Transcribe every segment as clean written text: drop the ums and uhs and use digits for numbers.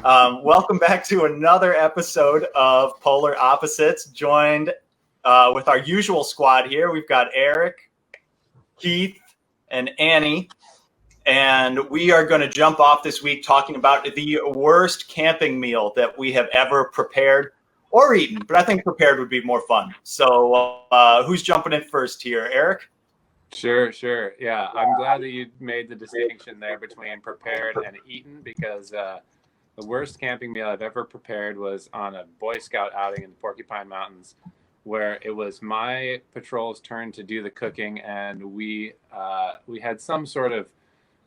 Welcome back to another episode of Polar Opposites, joined with our usual squad here. We've got Eric, Keith, and Annie, and we are going to jump off this week talking about the worst camping meal that we have ever prepared or eaten, but I think prepared would be more fun. So who's jumping in first here? Eric? Sure. Yeah, I'm glad that you made the distinction there between prepared and eaten, because the worst camping meal I've ever prepared was on a Boy Scout outing in the Porcupine Mountains, where it was my patrol's turn to do the cooking, and we had some sort of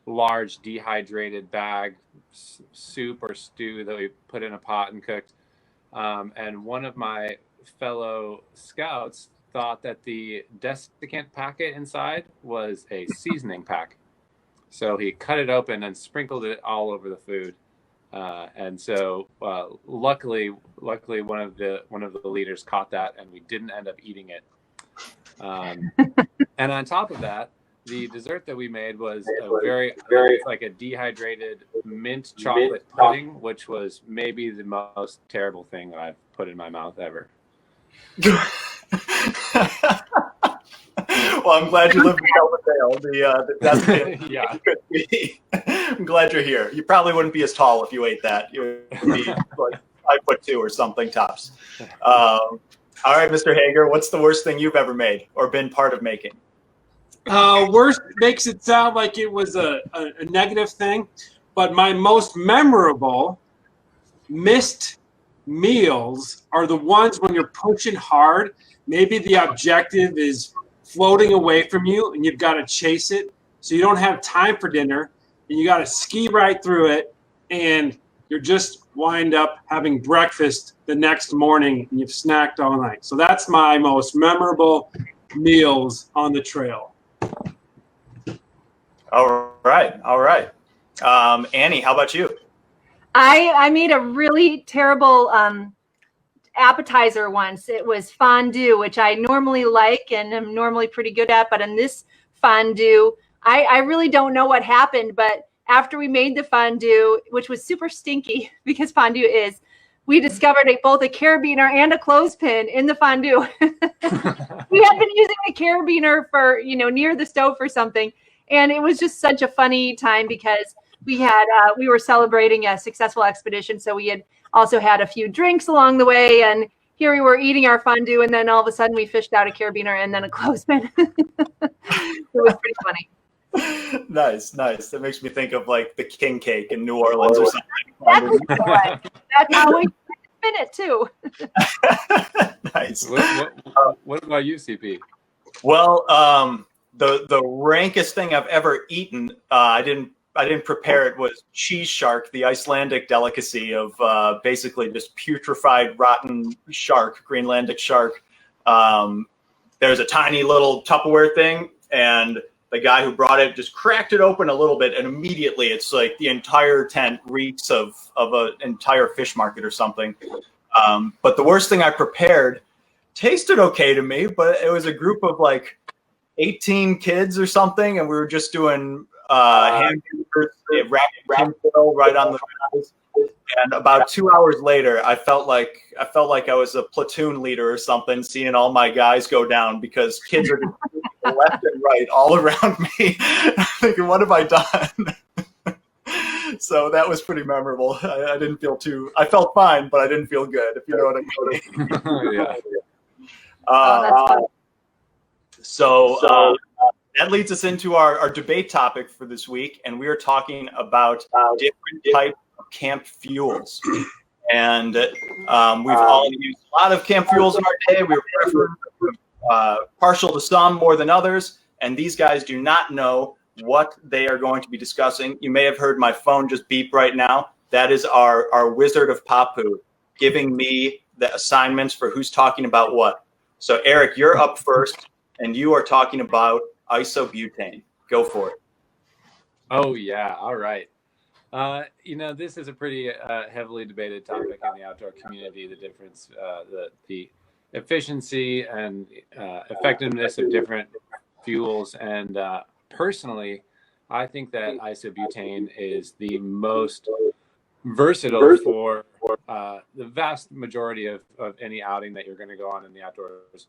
large dehydrated bag soup or stew that we put in a pot and cooked. And one of my fellow scouts thought that the desiccant packet inside was a seasoning pack. So he cut it open and sprinkled it all over the food. And so luckily one of the leaders caught that, and we didn't end up eating it. And on top of that, the dessert that we made was very like a dehydrated mint chocolate pudding, which was maybe the most terrible thing that I've put in my mouth ever. Well, I'm glad you lived to tell the tale. Yeah. I'm glad you're here. You probably wouldn't be as tall if you ate that. You would be like 5'2" or something tops. All right, Mr. Heger, what's the worst thing you've ever made or been part of making? Worst makes it sound like it was a negative thing, but my most memorable missed meals are the ones when you're pushing hard. Maybe the objective is floating away from you and you've got to chase it, so you don't have time for dinner and you got to ski right through it, and you're just wind up having breakfast the next morning and you've snacked all night. So that's my most memorable meals on the trail. All right. Annie, how about you? I made a really terrible appetizer once. It was fondue, which I normally like and am normally pretty good at. But in this fondue, I really don't know what happened. But after we made the fondue, which was super stinky because fondue is, we discovered both a carabiner and a clothespin in the fondue. We had been using the carabiner for, near the stove for something. And it was just such a funny time because we were celebrating a successful expedition. So we had also had a few drinks along the way, and here we were eating our fondue, and then all of a sudden we fished out a carabiner and then a clothespin. It was pretty funny. Nice. That makes me think of like the king cake in New Orleans or something. That's how we spin it too. Nice. What about you, CP? Well, the rankest thing I've ever eaten, I didn't prepare it, was cheese shark, the Icelandic delicacy of basically just putrefied, rotten shark, Greenlandic shark. There's a tiny little Tupperware thing, and the guy who brought it just cracked it open a little bit, and immediately it's like the entire tent reeks of an entire fish market or something. But the worst thing I prepared tasted okay to me, but it was a group of like 18 kids or something, and we were just doing hamburgers, wrapped right on the fries. And about 2 hours later, I felt like I was a platoon leader or something, seeing all my guys go down because kids are just left and right all around me. I'm thinking, what have I done? So that was pretty memorable. I didn't feel I felt fine, but I didn't feel good, if you know what I mean. Yeah. So that leads us into our debate topic for this week, and we are talking about different types of camp fuels. And we've all used a lot of camp fuels in our day. We're partial to some more than others, and these guys do not know what they are going to be discussing. You may have heard my phone just beep right now. That is our Wizard of Papu giving me the assignments for who's talking about what. So Eric, you're up first, and you are talking about isobutane. Go for it. Oh, yeah. All right. This is a pretty heavily debated topic in the outdoor community, the difference, the efficiency and effectiveness of different fuels. And personally, I think that isobutane is the most versatile for the vast majority of any outing that you're going to go on in the outdoors,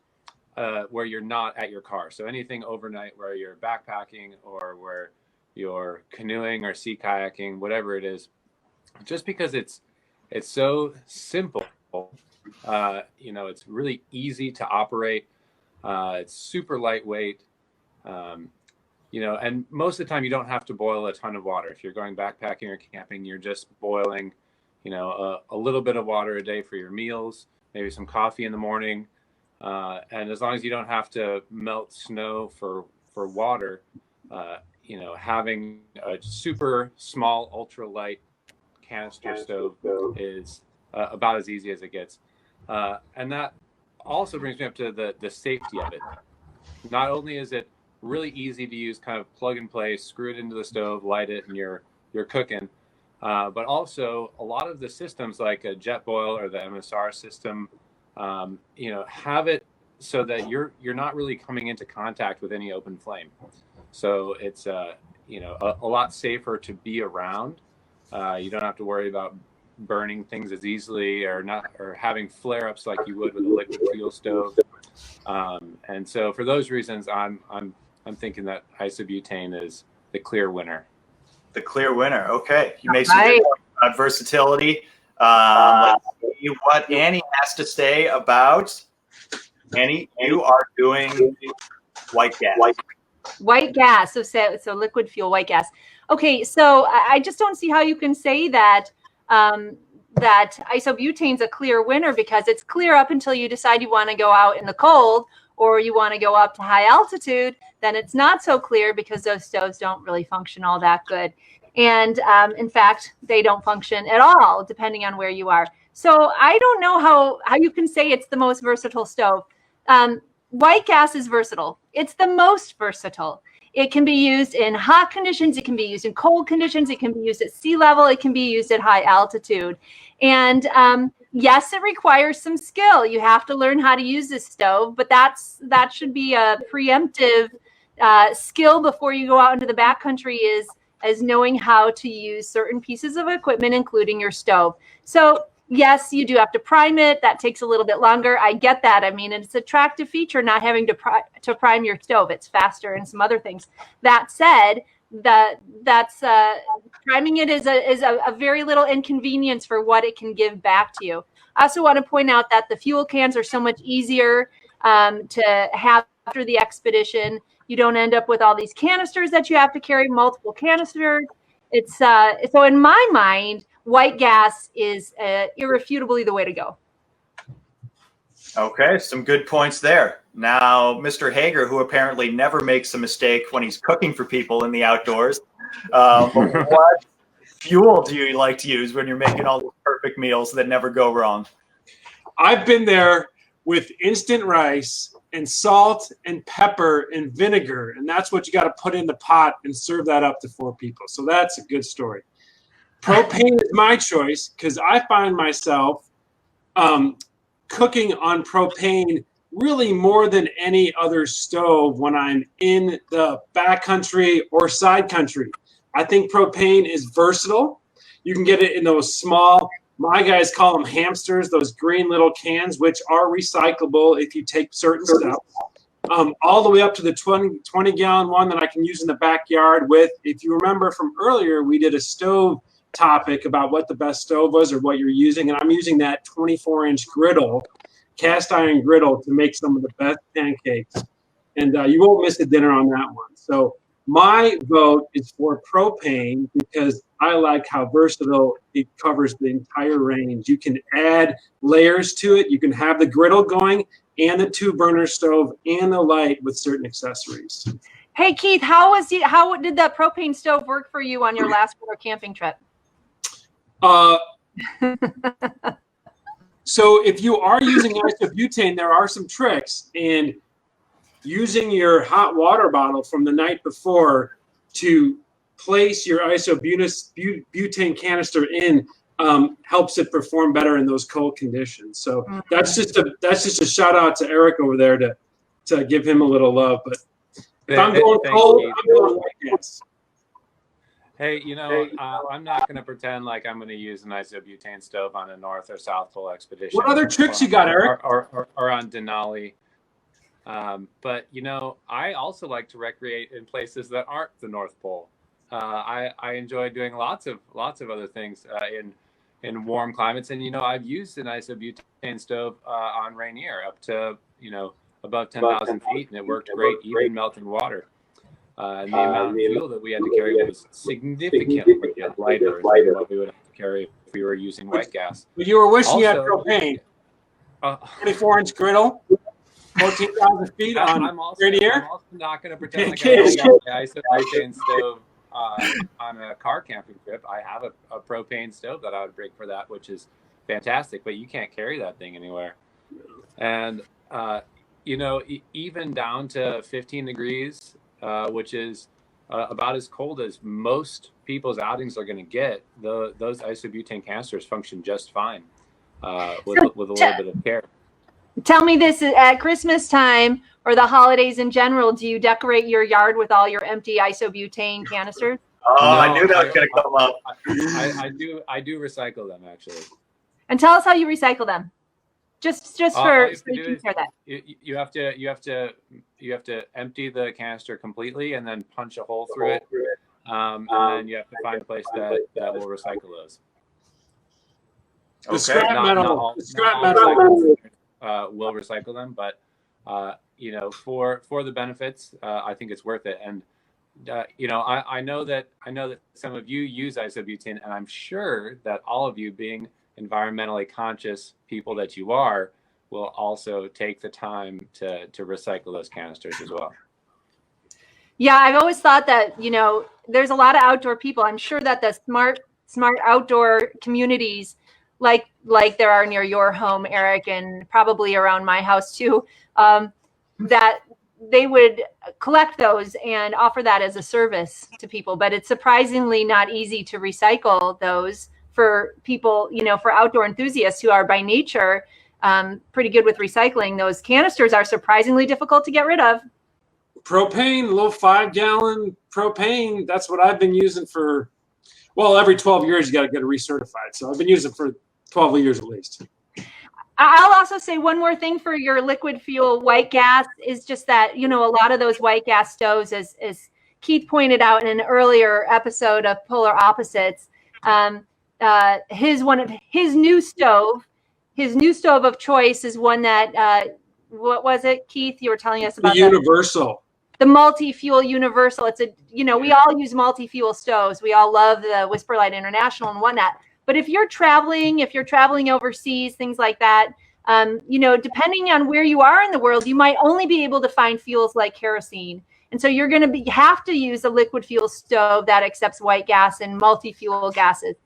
where you're not at your car. So anything overnight where you're backpacking or where you're canoeing or sea kayaking, whatever it is, just because it's so simple. It's really easy to operate. It's super lightweight. And most of the time you don't have to boil a ton of water. If you're going backpacking or camping, you're just boiling, a little bit of water a day for your meals, maybe some coffee in the morning. And as long as you don't have to melt snow for water, having a super small, ultra light canister stove is about as easy as it gets. And that also brings me up to the safety of it. Not only is it really easy to use, kind of plug and play, screw it into the stove, light it, and you're cooking. But also a lot of the systems like a Jetboil or the MSR system, have it so that you're not really coming into contact with any open flame. So it's a lot safer to be around. You don't have to worry about burning things as easily or having flare-ups like you would with a liquid fuel stove. And so for those reasons, I'm thinking that isobutane is the clear winner. The clear winner. Okay. You made some good points about versatility. Let's see what Annie has to say about. Annie, you are doing white gas. White gas. So liquid fuel, white gas. Okay. So I just don't see how you can say that that isobutane's a clear winner, because it's clear up until you decide you want to go out in the cold or you want to go up to high altitude. Then it's not so clear, because those stoves don't really function all that good. And in fact, they don't function at all, depending on where you are. So I don't know how you can say it's the most versatile stove. White gas is versatile. It's the most versatile. It can be used in hot conditions. It can be used in cold conditions. It can be used at sea level. It can be used at high altitude. And yes, it requires some skill. You have to learn how to use this stove, but that should be a preemptive skill before you go out into the backcountry, is knowing how to use certain pieces of equipment, including your stove. So yes, you do have to prime it. That takes a little bit longer. I get that. I mean, it's an attractive feature not having to prime your stove. It's faster and some other things. That said, priming it is a very little inconvenience for what it can give back to you. I also want to point out that the fuel cans are so much easier to have after the expedition. You don't end up with all these canisters that you have to carry, multiple canisters. It's so in my mind, white gas is irrefutably the way to go. Okay, some good points there. Now, Mr. Heger, who apparently never makes a mistake when he's cooking for people in the outdoors, what fuel do you like to use when you're making all these perfect meals that never go wrong? I've been there with instant rice and salt and pepper and vinegar, and that's what you got to put in the pot and serve that up to 4 people. So that's a good story. Propane is my choice, because I find myself cooking on propane really more than any other stove when I'm in the backcountry or side country. I think propane is versatile. You can get it in those small, my guys call them hamsters, those green little cans, which are recyclable if you take certain stuff, all the way up to the 20-gallon one that I can use in the backyard with. If you remember from earlier, we did a stove topic about what the best stove was or what you're using, and I'm using that 24-inch griddle, cast iron griddle, to make some of the best pancakes, and you won't miss a dinner on that one. So my vote is for propane, because I like how versatile it covers the entire range. You can add layers to it. You can have the griddle going and the 2-burner stove and the light with certain accessories. Hey Keith, how did that propane stove work for you on your last winter camping trip? So if you are using isobutane, there are some tricks, and using your hot water bottle from the night before to place your isobutane canister in helps it perform better in those cold conditions. So that's just a shout out to Eric over there to give him a little love. But if I'm going cold, I'm going white gas. Hey, I'm not going to pretend like I'm going to use an isobutane stove on a North or South Pole expedition. What other tricks you got, Eric? Or on Denali. But I also like to recreate in places that aren't the North Pole. I enjoy doing lots of other things in warm climates, and I've used an isobutane stove on Rainier up to above 10,000 feet, and it worked great, even melting water. And the amount of fuel that we had to carry was significantly lighter than what we would have to carry if we were using white gas. But you were wishing you had propane. 24-inch griddle, 14,000 feet on Rainier. I'm also not going to pretend like I'm using an isobutane stove on a car camping trip. I have a propane stove that I would bring for that, which is fantastic, but you can't carry that thing anywhere. And even down to 15 degrees, which is about as cold as most people's outings are going to get, those isobutane canisters function just fine with a little bit of care. Tell me this, at Christmas time or the holidays in general, do you decorate your yard with all your empty isobutane canisters? Oh, no, I knew that was going to come up. I do recycle them, actually. And tell us how you recycle them. Just for so you can share that. You have to empty the canister completely and then punch a hole through it, and then you have to find a place that will recycle those. The scrap metal. Will recycle them, but for the benefits, I think it's worth it. And I know that some of you use isobutane, and I'm sure that all of you, being environmentally conscious people that you are, will also take the time to recycle those canisters as well. Yeah, I've always thought that there's a lot of outdoor people. I'm sure that the smart outdoor communities, like there are near your home, Eric, and probably around my house too, that they would collect those and offer that as a service to people. But it's surprisingly not easy to recycle those for people, for outdoor enthusiasts who are by nature pretty good with recycling. Those canisters are surprisingly difficult to get rid of. Propane, little 5-gallon propane. That's what I've been using for, every 12 years you got to get it recertified. So I've been using it for 12 years at least. I'll also say one more thing for your liquid fuel white gas is just that, a lot of those white gas stoves, as Keith pointed out in an earlier episode of Polar Opposites, his new stove of choice is one that, what was it, Keith? You were telling us about the Universal. The multi-fuel Universal. It's we all use multi-fuel stoves. We all love the Whisperlight International and whatnot. But if you're traveling overseas, things like that, depending on where you are in the world, you might only be able to find fuels like kerosene. And so you're going to have to use a liquid fuel stove that accepts white gas and multi-fuel gases.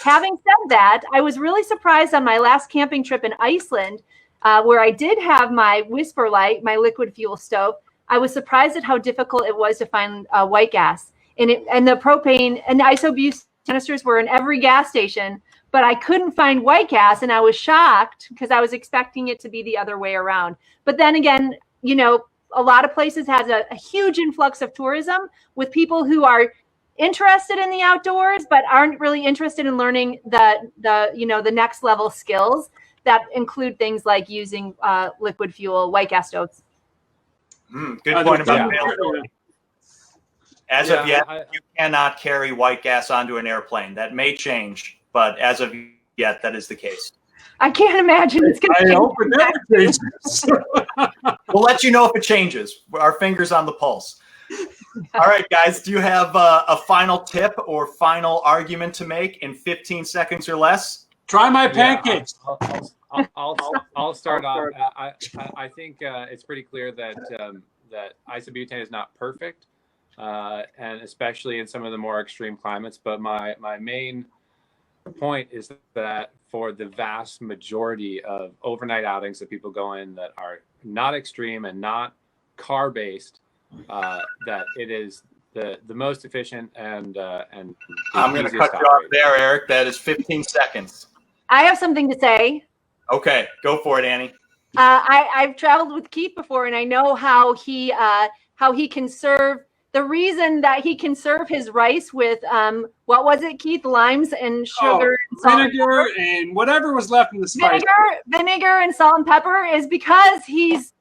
Having said that, I was really surprised on my last camping trip in Iceland, where I did have my Whisperlight, my liquid fuel stove. I was surprised at how difficult it was to find white gas. And the propane and the isobutane canisters were in every gas station, but I couldn't find white gas, and I was shocked because I was expecting it to be the other way around. But then again, a lot of places has a huge influx of tourism with people who are interested in the outdoors but aren't really interested in learning the next level skills that include things like using liquid fuel white gas stoves. Good point about availability. As of yet, you cannot carry white gas onto an airplane. That may change, but as of yet, that is the case. I can't imagine it's going to change. I hope it never changes. We'll let you know if it changes. Our fingers on the pulse. All right, guys, do you have a final tip or final argument to make in 15 seconds or less? Try my pancakes. I'll start off. I think it's pretty clear that isobutane is not perfect. And especially in some of the more extreme climates. But my main point is that for the vast majority of overnight outings that people go in that are not extreme and not car-based, that it is the most efficient and I'm going to cut you off there, Eric. That is 15 seconds. I have something to say. Okay, go for it, Annie. I've traveled with Keith before, and I know how he can serve the reason that he can serve his rice with what was it, Keith? Limes and sugar, and salt vinegar, and whatever was left in the spice. Vinegar and salt and pepper is because he's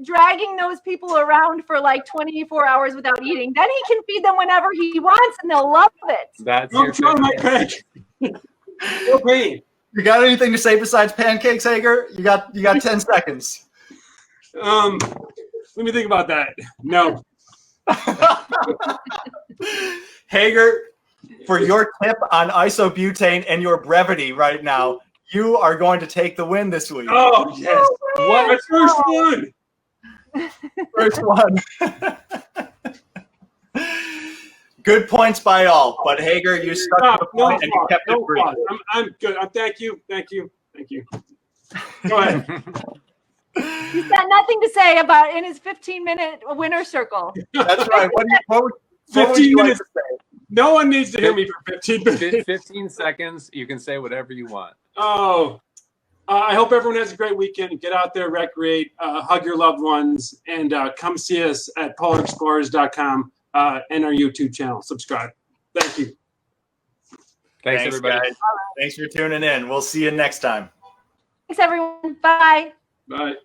dragging those people around for like 24 hours without eating. Then he can feed them whenever he wants, and they'll love it. That's Okay. You got anything to say besides pancakes, Hager? You got 10 seconds. Let me think about that. No. Hager, for your tip on isobutane and your brevity right now, you are going to take the win this week. Oh, yes. What? My first one. First one. Good points by all, but Hager, you stuck to the point and you kept it brief. I'm good. Thank you. Go ahead. He's got nothing to say about in his 15-minute winner circle. That's right. What would 15 you like minutes. to say? No one needs to hear me for 15 minutes. 15 seconds. You can say whatever you want. Oh, I hope everyone has a great weekend. Get out there, recreate, hug your loved ones, and come see us at PolarExplorers.com and our YouTube channel. Subscribe. Thank you. Thanks everybody. Guys. Thanks for tuning in. We'll see you next time. Thanks, everyone. Bye. Bye.